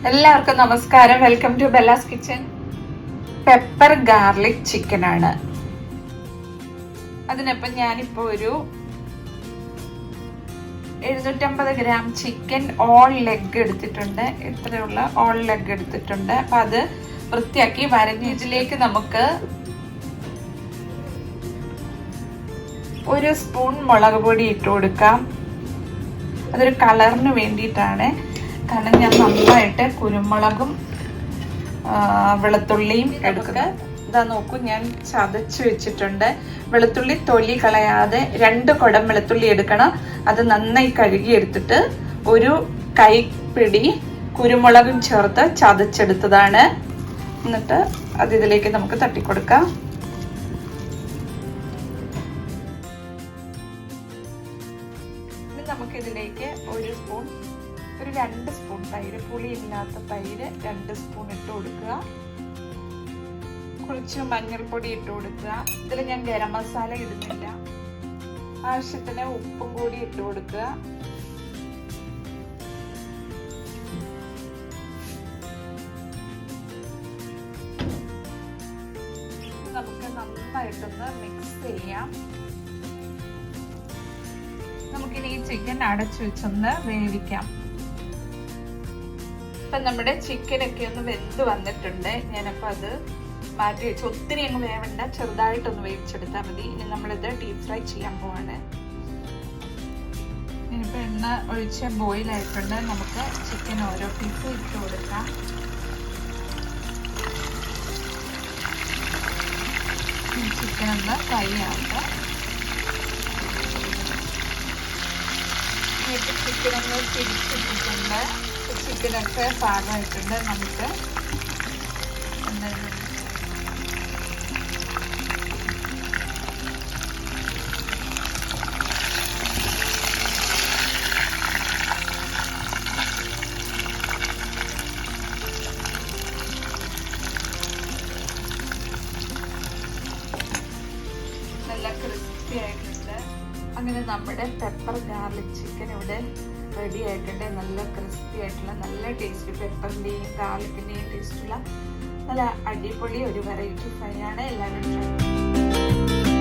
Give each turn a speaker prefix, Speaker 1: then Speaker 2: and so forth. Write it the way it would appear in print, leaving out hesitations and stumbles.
Speaker 1: എല്ലാവർക്കും നമസ്കാരം. Welcome to Bella's kitchen. Pepper garlic chicken ആണ്. അതിനൊപ്പം ഞാനിപ്പോ ഒരു 750 ഗ്രാം ചിക്കൻ ഓൾ ലെഗ് എടുത്തിട്ടുണ്ട്. ഇത്രയുള്ള ഓൾ ലെഗ് എടുത്തിട്ടുണ്ട്. അപ്പൊ അത് വൃത്തിയാക്കി വരഞ്ഞ് ഇതിലേക്ക് നമുക്ക് 1 സ്പൂൺ മുളക് പൊടി ഇട്ട് കൊടുക്കാം. അതൊരു കളറിന് വേണ്ടിയിട്ടാണ്. കാരണം ഞാൻ നന്നായിട്ട് കുരുമുളകും വെളുത്തുള്ളിയും എടുക്കുക. ഇതാ നോക്കൂ, ഞാൻ ചതച്ച് വെച്ചിട്ടുണ്ട്. വെളുത്തുള്ളി തൊലി കളയാതെ 2 കുടം വെളുത്തുള്ളി എടുക്കണം. അത് നന്നായി കഴുകി എടുത്തിട്ട് ഒരു കൈപ്പിടി കുരുമുളകും ചേർത്ത് ചതച്ചെടുത്തതാണ്. എന്നിട്ട് അത് ഇതിലേക്ക് നമുക്ക് തട്ടിക്കൊടുക്കാം. ഇനി നമുക്കിതിലേക്ക് ഒരു 2 സ്പൂൺ തൈര്, പുളിയില്ലാത്ത തൈര് 2 സ്പൂൺ ഇട്ട് കൊടുക്കുക. കുറച്ച് മഞ്ഞൾപ്പൊടി ഇട്ട് കൊടുക്കുക. ഇതിൽ ഞാൻ ഗരം മസാല ഇടുന്നില്ല. ആവശ്യത്തിന് ഉപ്പും കൂടി ഇട്ട് കൊടുക്കുക. നമുക്ക് നന്നായിട്ടൊന്ന് മിക്സ് ചെയ്യാം. നമുക്കിനി ഈ ചിക്കൻ അടച്ചു വെച്ചൊന്ന് വേവിക്കാം. ഇപ്പം നമ്മുടെ ചിക്കനൊക്കെ ഒന്ന് വെന്ത് വന്നിട്ടുണ്ട്. ഞാനപ്പോൾ അത് മാറ്റി വെച്ച്, ഒത്തിരി അങ്ങ് വേവണ്ട, ചെറുതായിട്ടൊന്ന് വേവിച്ചെടുത്താൽ മതി. ഇനി നമ്മളിത് ഡീപ് ഫ്രൈ ചെയ്യാൻ പോവാണ്. ഇനിയിപ്പോൾ എണ്ണ ഒഴിച്ച് ബോയിലായിട്ടുണ്ട്. നമുക്ക് ചിക്കൻ ഓരോ പീസ് ഇട്ട് കൊടുക്കാം. ചിക്കൻ ഒന്ന് ഫ്രൈ ആവുക. ചിക്കൻ ഒന്ന് തിരിച്ചിട്ടിട്ടുണ്ട്. ചിക്കനൊക്കെ പാകമായിട്ടുണ്ട്. നമുക്ക് നല്ല ക്രിസ്പി ആയിട്ടുണ്ട്. അങ്ങനെ നമ്മുടെ പെപ്പർ ഗാർലിക് ചിക്കൻ ഇവിടെ റെഡി ആയിട്ടുണ്ട്. നല്ല ക്രിസ്പി ആയിട്ടുള്ള, നല്ല ടേസ്റ്റ്, പെപ്പറിൻ്റെയും ഗാർലിക്കിൻ്റെയും ടേസ്റ്റുള്ള നല്ല അടിപൊളി ഒരു വെറൈറ്റി ഫ്രൈ ആണ്. എല്ലാവരും